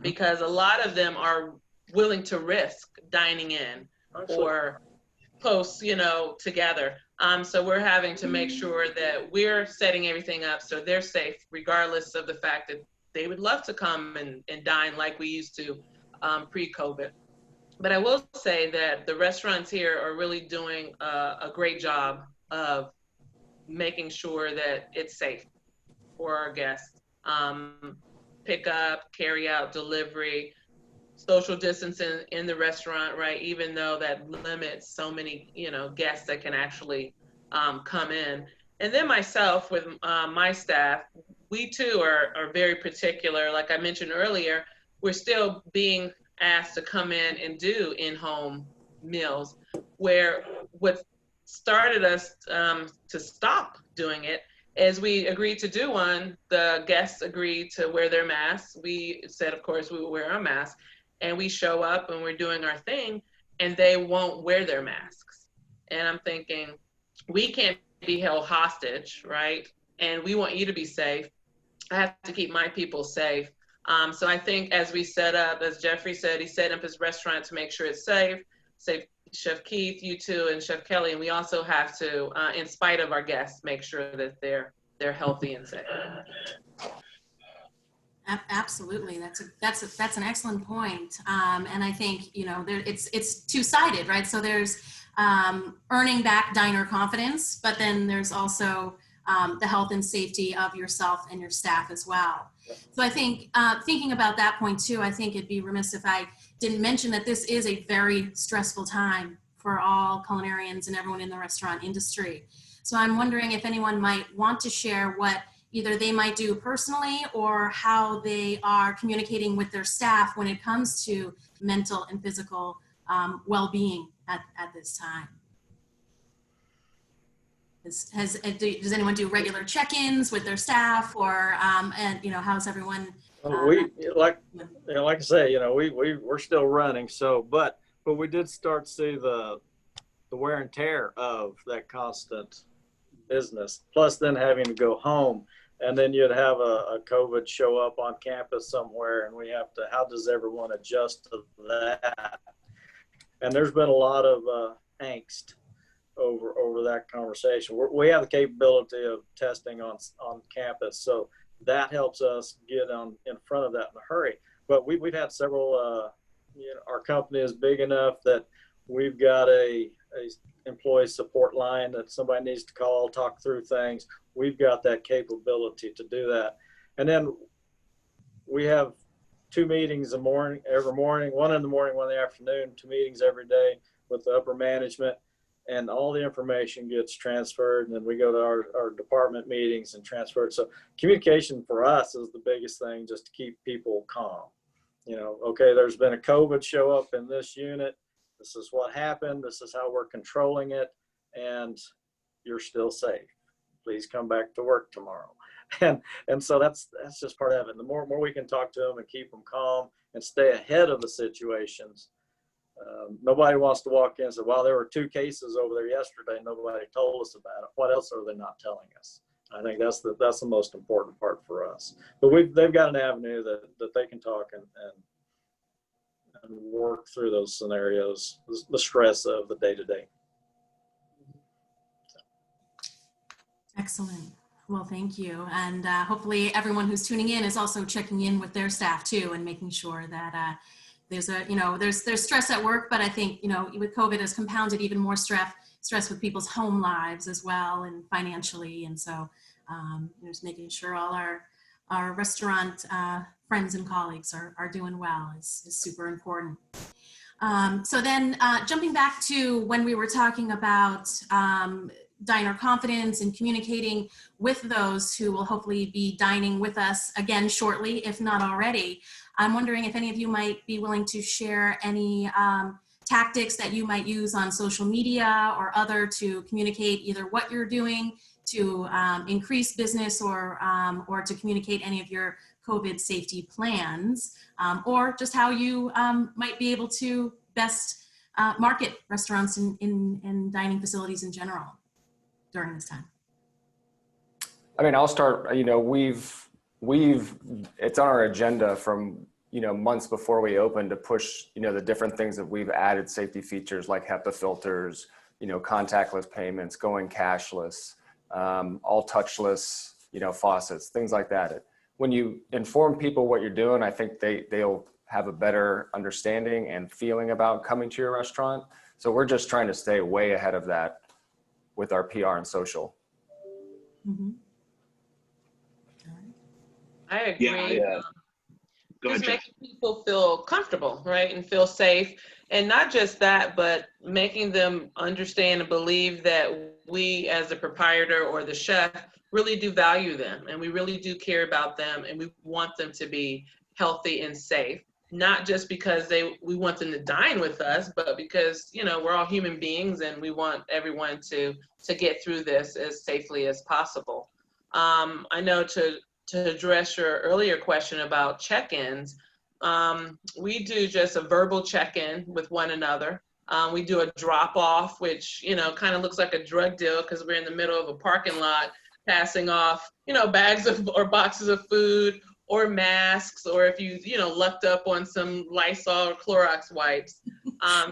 because a lot of them are willing to risk dining in or close, you know, together. So we're having to make sure that we're setting everything up so they're safe, regardless of the fact that they would love to come and dine like we used to pre-COVID. But I will say that the restaurants here are really doing a great job of making sure that it's safe for our guests. Pick up, carry out, delivery, social distancing in the restaurant, right? Even though that limits so many, guests that can actually come in. And then myself with my staff, we too are very particular. Like I mentioned earlier, we're still being asked to come in and do in-home meals, where what started us to stop doing it is we agreed to do one. The guests agreed to wear their masks. We said, of course, we will wear our masks, and we show up and we're doing our thing, and they won't wear their masks. And I'm thinking, we can't be held hostage, right? And we want you to be safe. I have to keep my people safe. So I think as we set up, as Jeffrey said, he set up his restaurant to make sure it's safe. Chef Keith, you too, and Chef Kelly, and we also have to, in spite of our guests, make sure that they're healthy and safe. Absolutely, that's an excellent point, and I think it's two-sided, right? So there's earning back diner confidence, but then there's also the health and safety of yourself and your staff as well. So I think thinking about that point too, I think it'd be remiss if I didn't mention that this is a very stressful time for all culinarians and everyone in the restaurant industry. So I'm wondering if anyone might want to share what either they might do personally or how they are communicating with their staff when it comes to mental and physical well-being at this time. Does anyone do regular check-ins with their staff, or and how's everyone? We like I say, we're still running. So, but we did start to see the wear and tear of that constant business. Plus, then having to go home, and then you'd have a COVID show up on campus somewhere, and we have to. How does everyone adjust to that? And there's been a lot of angst over that conversation. We have the capability of testing on campus, so that helps us get in front of that in a hurry. But we've had several. Our company is big enough that we've got a employee support line that somebody needs to call, talk through things. We've got that capability to do that. And then we have 2 meetings every morning, one in the morning, one in the afternoon, 2 meetings every day with the upper management, and all the information gets transferred, and then we go to our department meetings and transfer it. So communication for us is the biggest thing, just to keep people calm. Okay, there's been a COVID show up in this unit. This is what happened. This is how we're controlling it, and you're still safe. Please come back to work tomorrow. And so that's just part of it. And the more we can talk to them and keep them calm and stay ahead of the situations. Nobody wants to walk in and say, well, there were 2 cases over there yesterday. Nobody told us about it. What else are they not telling us? I think that's the most important part for us. But they've got an avenue that they can talk and work through those scenarios, the stress of the day-to-day. Excellent. Well, thank you. And hopefully everyone who's tuning in is also checking in with their staff too, and making sure that there's stress at work, but I think, with COVID has compounded even more stress with people's home lives as well, and financially. And so just making sure all our restaurant friends and colleagues are doing well is super important. So then jumping back to when we were talking about diner confidence and communicating with those who will hopefully be dining with us again shortly, if not already. I'm wondering if any of you might be willing to share any tactics that you might use on social media or other to communicate either what you're doing to increase business or to communicate any of your COVID safety plans, or just how you might be able to best market restaurants and dining facilities in general during this time. I mean, I'll start. It's on our agenda from months before we open to push the different things that we've added safety features like HEPA filters, contactless payments, going cashless, all touchless, faucets, things like that. when you inform people what you're doing, I think they'll have a better understanding and feeling about coming to your restaurant. So we're just trying to stay way ahead of that with our PR and social. Mhm. I agree. Yeah. Go ahead, Just Jeff. making people feel comfortable, right, and feel safe. And not just that, but making them understand and believe that we as the proprietor or the chef really do value them, and we really do care about them, and we want them to be healthy and safe. Not just because we want them to dine with us, but because, you know, we're all human beings and we want everyone to get through this as safely as possible. I know to address your earlier question about check-ins, we do just a verbal check-in with one another. We do a drop-off, which, you know, kind of looks like a drug deal because we're in the middle of a parking lot passing off, you know, bags of or boxes of food or masks, or if you know, lucked up on some Lysol or Clorox wipes,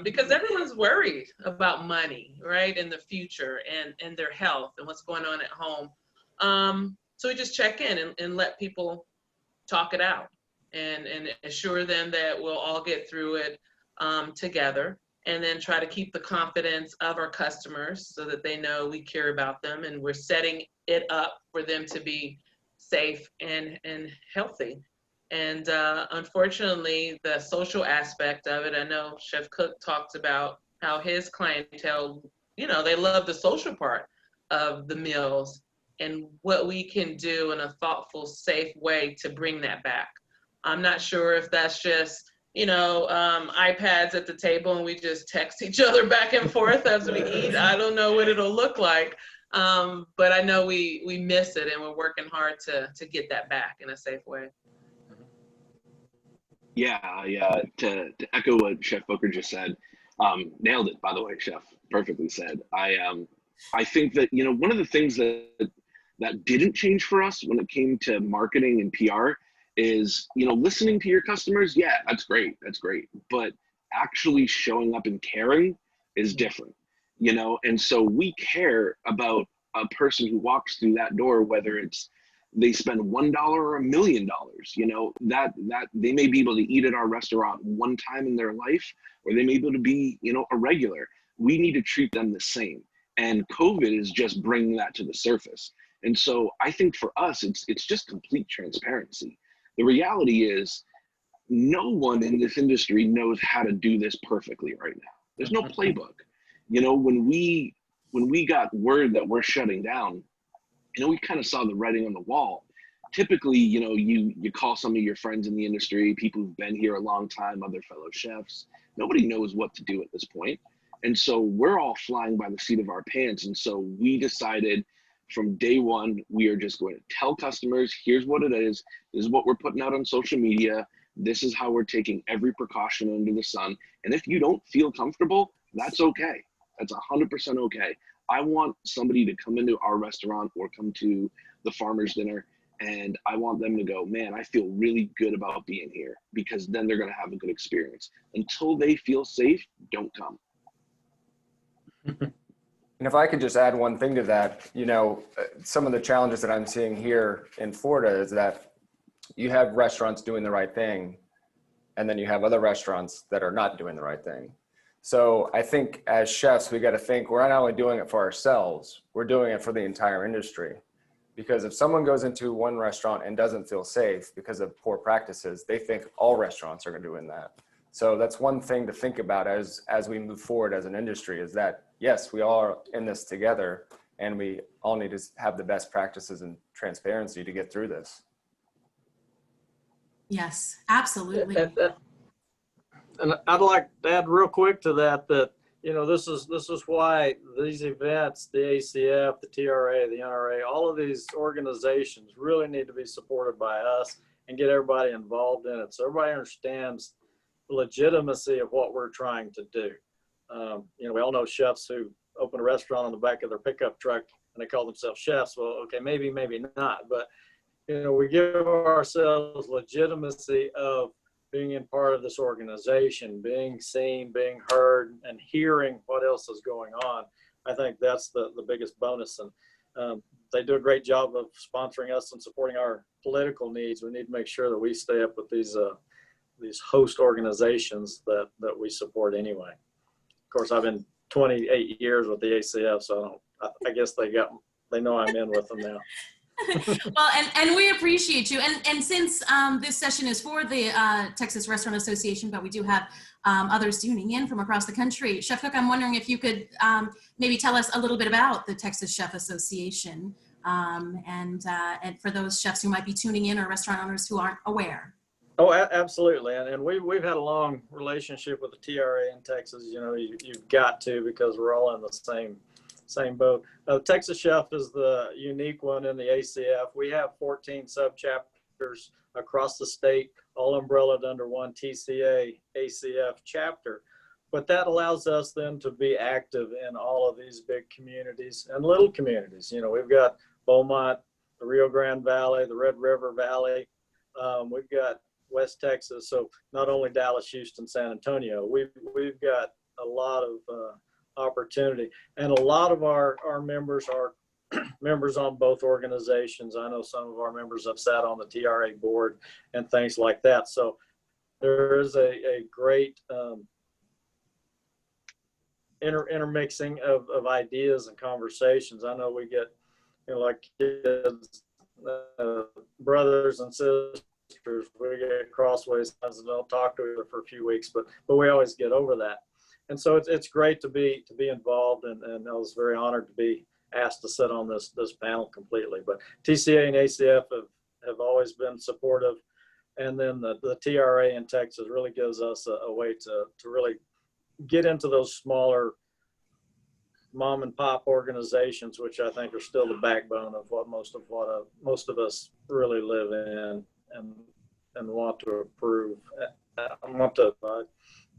because everyone's worried about money, right, in the future and their health and what's going on at home. So we just check in and let people talk it out and assure them that we'll all get through it together, and then try to keep the confidence of our customers so that they know we care about them and we're setting it up for them to be safe and healthy. And unfortunately, the social aspect of it, I know Chef Cook talks about how his clientele, you know, they love the social part of the meals and what we can do in a thoughtful, safe way to bring that back. I'm not sure if that's just, you know, iPads at the table and we just text each other back and forth as we eat. I don't know what it'll look like, but I know we miss it and we're working hard to get that back in a safe way. Yeah, to echo what Chef Booker just said, nailed it, by the way, Chef, perfectly said. I think that, you know, one of the things that didn't change for us when it came to marketing and PR is, you know, listening to your customers. Yeah, that's great. But actually showing up and caring is different, you know? And so we care about a person who walks through that door, whether it's they spend $1 or $1 million, you know, that they may be able to eat at our restaurant one time in their life, or they may be able to be, you know, a regular. We need to treat them the same. And COVID is just bringing that to the surface. And so I think for us, it's just complete transparency. The reality is no one in this industry knows how to do this perfectly right now. There's no playbook. You know, when we got word that we're shutting down, you know, we kind of saw the writing on the wall. Typically, you know, you call some of your friends in the industry, people who've been here a long time, other fellow chefs. Nobody knows what to do at this point. And so we're all flying by the seat of our pants. And so we decided from day one, we are just going to tell customers, here's what it is. This is what we're putting out on social media. This is how we're taking every precaution under the sun. And if you don't feel comfortable, that's okay. That's 100% okay. I want somebody to come into our restaurant or come to the Farmer's Dinner, and I want them to go, man, I feel really good about being here, because then they're going to have a good experience. Until they feel safe, don't come. And if I could just add one thing to that, you know, some of the challenges that I'm seeing here in Florida is that you have restaurants doing the right thing, and then you have other restaurants that are not doing the right thing. So I think as chefs, we got to think we're not only doing it for ourselves, we're doing it for the entire industry. Because if someone goes into one restaurant and doesn't feel safe because of poor practices, they think all restaurants are doing that. So that's one thing to think about as we move forward as an industry, is that, yes, we all are in this together, and we all need to have the best practices and transparency to get through this. Yes, absolutely. And I'd like to add real quick to that, you know, this is why these events, the ACF, the TRA, the NRA, all of these organizations really need to be supported by us and get everybody involved in it, so everybody understands the legitimacy of what we're trying to do. You know, we all know chefs who open a restaurant on the back of their pickup truck and they call themselves chefs. Well, okay, maybe not, but you know, we give ourselves legitimacy of being in part of this organization, being seen, being heard, and hearing what else is going on. I think that's the biggest bonus. And They do a great job of sponsoring us and supporting our political needs. We need to make sure that we stay up with these host organizations that we support anyway. Of course, I've been 28 years with the ACF, so I guess they know I'm in with them now. Well, and we appreciate you. And since this session is for the Texas Restaurant Association, but we do have others tuning in from across the country. Chef Cook, I'm wondering if you could maybe tell us a little bit about the Texas Chef Association and for those chefs who might be tuning in or restaurant owners who aren't aware. Oh, absolutely. And we've had a long relationship with the TRA in Texas. You know, you've got to, because we're all in the same boat. Texas Chef is the unique one in the ACF. We have 14 sub-chapters across the state, all umbrellaed under one TCA ACF chapter. But that allows us then to be active in all of these big communities and little communities. You know, we've got Beaumont, the Rio Grande Valley, the Red River Valley. We've got West Texas. So not only Dallas, Houston, San Antonio, we've got a lot of opportunity, and a lot of our members are members on both organizations. I know some of our members have sat on the TRA board and things like that. So there is a great intermixing of ideas and conversations. I know we get, you know, like kids, brothers and sisters, we get crossways and don't talk to each other for a few weeks, but we always get over that. And so it's great to be involved, and I was very honored to be asked to sit on this panel completely. But TCA and ACF have always been supportive, and then the TRA in Texas really gives us a way to really get into those smaller mom and pop organizations, which I think are still the backbone of what most of us really live in and want to improve. I want to.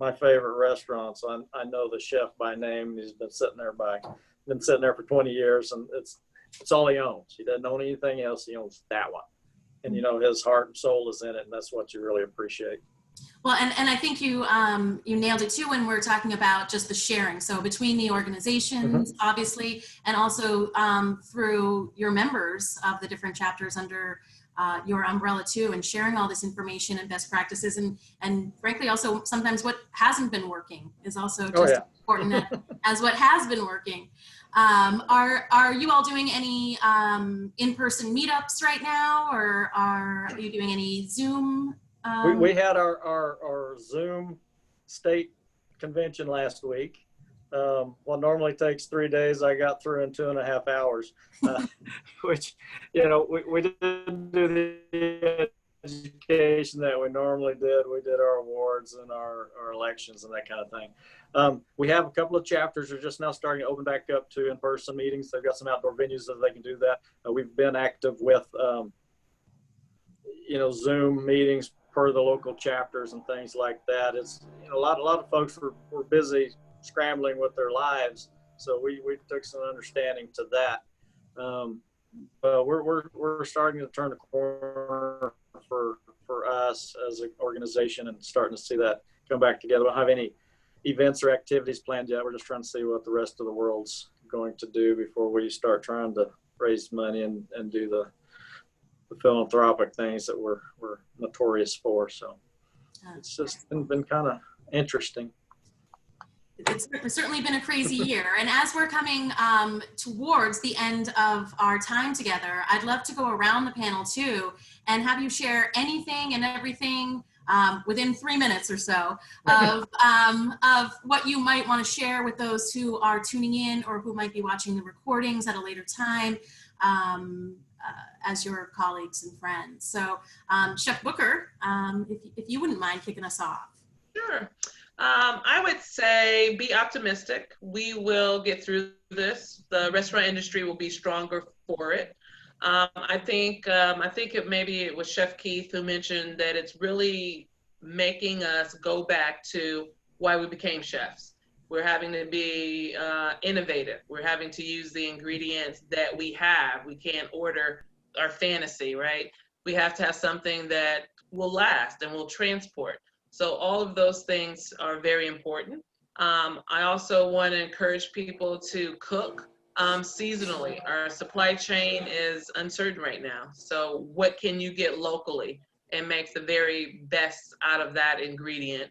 My favorite restaurants, I know the chef by name. He's been sitting there for 20 years, and it's all he owns. He doesn't own anything else. He owns that one. And, you know, his heart and soul is in it, and that's what you really appreciate. Well, and I think you nailed it too when we're talking about just the sharing. So between the organizations, obviously, and also through your members of the different chapters under your umbrella too, and sharing all this information and best practices, and frankly also sometimes what hasn't been working is also just as important as what has been working. Are you all doing any in-person meetups right now, or are you doing any Zoom? We had our Zoom state convention last week. What normally takes 3 days, I got through in 2.5 hours, which, you know, we didn't do the education that we normally did. We did our awards and our elections and that kind of thing. We have a couple of chapters are just now starting to open back up to in-person meetings. They've got some outdoor venues that they can do that. We've been active with, you know, Zoom meetings per the local chapters and things like that. It's, you know, a lot of folks were busy scrambling with their lives, so we took some understanding to that. But we're starting to turn the corner for us as an organization and starting to see that come back together. We don't have any events or activities planned yet. We're just trying to see what the rest of the world's going to do before we start trying to raise money and do the philanthropic things that we're notorious for. So it's just been kind of interesting. It's certainly been a crazy year. And as we're coming towards the end of our time together, I'd love to go around the panel too and have you share anything and everything within 3 minutes or so of what you might want to share with those who are tuning in or who might be watching the recordings at a later time as your colleagues and friends. So Chef Booker, if you wouldn't mind kicking us off. Sure. I would say be optimistic. We will get through this. The restaurant industry will be stronger for it. I think it was Chef Keith who mentioned that it's really making us go back to why we became chefs. We're having to be innovative. We're having to use the ingredients that we have. We can't order our fantasy, right? We have to have something that will last and will transport. So all of those things are very important. I also want to encourage people to cook seasonally. Our supply chain is uncertain right now. So what can you get locally and make the very best out of that ingredient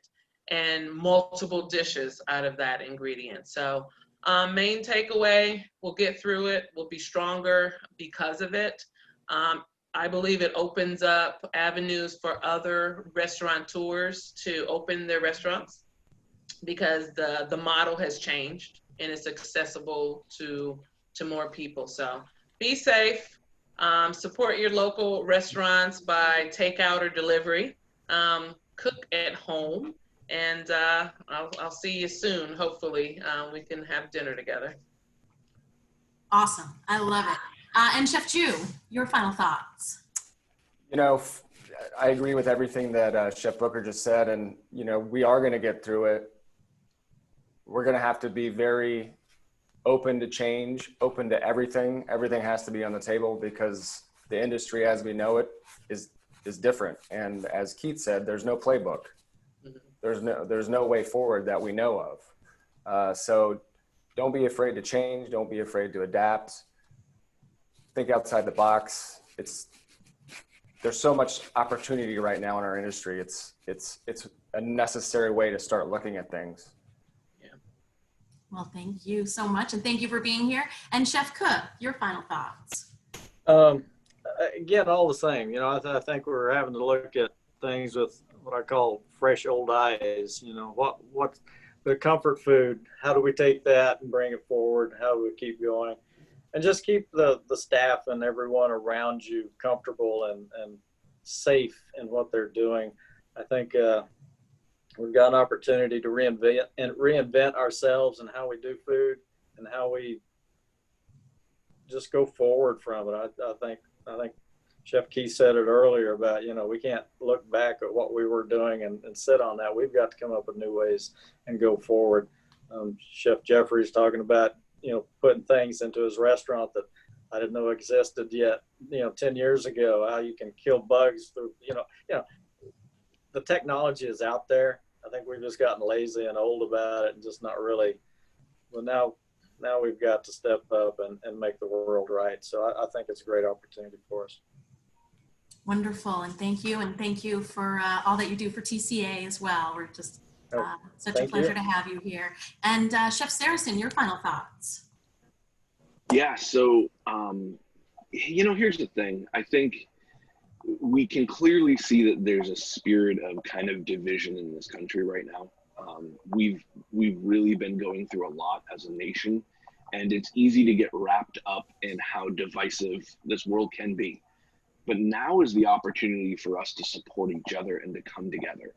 and multiple dishes out of that ingredient? So main takeaway, we'll get through it. We'll be stronger because of it. I believe it opens up avenues for other restaurateurs to open their restaurants because the model has changed and it's accessible to more people. So be safe, support your local restaurants by takeout or delivery, cook at home, and I'll see you soon. Hopefully we can have dinner together. Awesome. I love it. And Chef Ju, your final thoughts. You know, I agree with everything that Chef Booker just said, and you know, we are going to get through it. We're going to have to be very open to change, open to everything. Everything has to be on the table because the industry as we know it is different. And as Keith said, there's no playbook. There's no way forward that we know of. So don't be afraid to change. Don't be afraid to adapt. Think outside the box. There's so much opportunity right now in our industry. It's a necessary way to start looking at things. Well, thank you so much. And thank you for being here. And Chef Cook, your final thoughts. Again, all the same, you know, I think we're having to look at things with what I call fresh old eyes. You know, what's the comfort food? How do we take that and bring it forward? How do we keep going? And just keep the staff and everyone around you comfortable and safe in what they're doing. I think we've got an opportunity to reinvent ourselves and how we do food and how we just go forward from it. I think Chef Keith said it earlier about, you know, we can't look back at what we were doing and sit on that. We've got to come up with new ways and go forward. Chef Jeffrey's talking about, you know, putting things into his restaurant that I didn't know existed yet, you know, 10 years ago, how you can kill bugs through, you know, the technology is out there. I think we've just gotten lazy and old about it and just not really, well, now we've got to step up and make the world right. So I think it's a great opportunity for us. Wonderful. And thank you for all that you do for TCA as well. We're just such a pleasure to have you here. And Chef Saracen, your final thoughts. Yeah, so, you know, here's the thing. I think we can clearly see that there's a spirit of kind of division in this country right now. We've really been going through a lot as a nation, and it's easy to get wrapped up in how divisive this world can be. But now is the opportunity for us to support each other and to come together.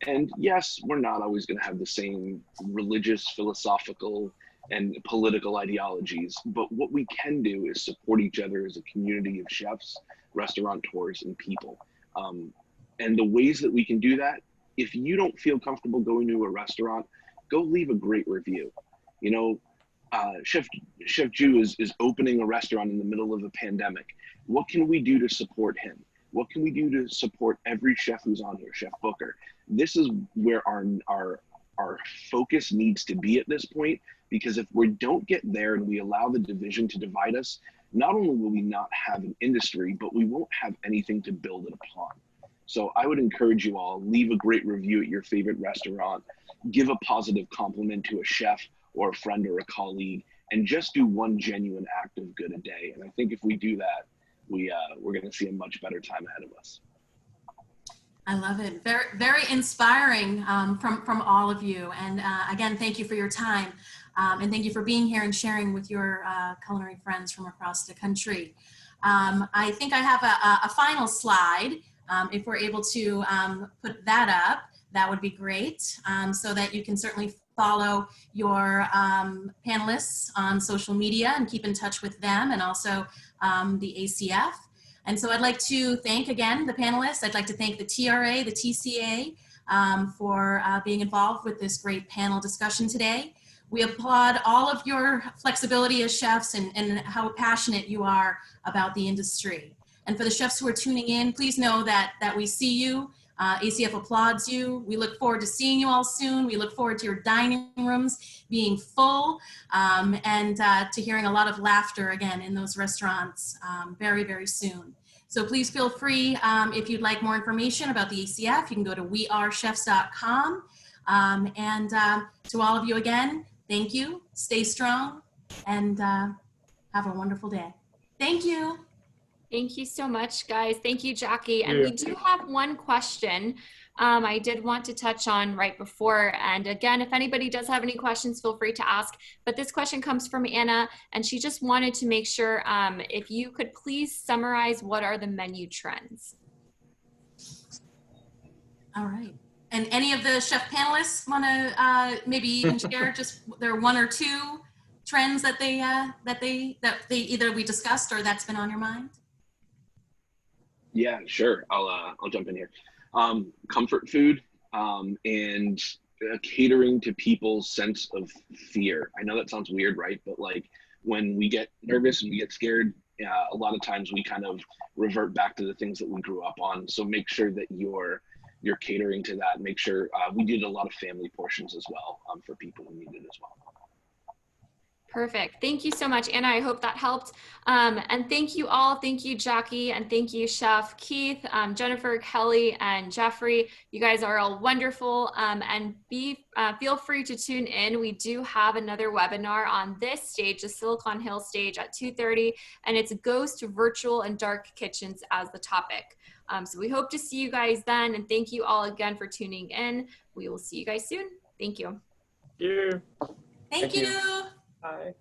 And yes, we're not always going to have the same religious, philosophical, and political ideologies, but what we can do is support each other as a community of chefs, restaurateurs, and people. And the ways that we can do that, if you don't feel comfortable going to a restaurant, go leave a great review. You know, Chef Ju is opening a restaurant in the middle of a pandemic. What can we do to support him? What can we do to support every chef who's on here, Chef Booker? This is where our focus needs to be at this point, because if we don't get there and we allow the division to divide us, not only will we not have an industry, but we won't have anything to build it upon. So I would encourage you all, leave a great review at your favorite restaurant, give a positive compliment to a chef or a friend or a colleague, and just do one genuine act of good a day. And I think if we do that, we're going to see a much better time ahead of us. I love it. Very, very inspiring from all of you. And again, thank you for your time. And thank you for being here and sharing with your culinary friends from across the country. I think I have a final slide. If we're able to put that up, that would be great. So that you can certainly follow your panelists on social media and keep in touch with them, and also the ACF. And so I'd like to thank again the panelists. I'd like to thank the TRA, the TCA for being involved with this great panel discussion today. We applaud all of your flexibility as chefs and how passionate you are about the industry. And for the chefs who are tuning in, please know that we see you ACF applauds you. We look forward to seeing you all soon. We look forward to your dining rooms being full and to hearing a lot of laughter again in those restaurants very, very soon. So please feel free, if you'd like more information about the ACF, you can go to wearechefs.com. And to all of you again, thank you, stay strong, and have a wonderful day. Thank you. Thank you so much, guys. Thank you, Jackie. And we do have one question I did want to touch on right before. And again, if anybody does have any questions, feel free to ask. But this question comes from Anna, and she just wanted to make sure if you could please summarize what are the menu trends. All right. And any of the chef panelists want to maybe even share just their one or two trends that they either we discussed or that's been on your mind? Yeah, sure. I'll jump in here. Comfort food and catering to people's sense of fear. I know that sounds weird, right? But like when we get nervous and we get scared, a lot of times we kind of revert back to the things that we grew up on. So make sure that you're catering to that. Make sure we did a lot of family portions as well for people who need it as well. Perfect. Thank you so much, Anna. I hope that helped. And thank you all. Thank you, Jackie. And thank you, Chef Keith, Jennifer, Kelly, and Jeffrey. You guys are all wonderful. And feel free to tune in. We do have another webinar on this stage, the Silicon Hill stage at 2:30. And it's Ghost, Virtual, and Dark Kitchens as the topic. So we hope to see you guys then. And thank you all again for tuning in. We will see you guys soon. Thank you. Thank you. Thank you. Bye.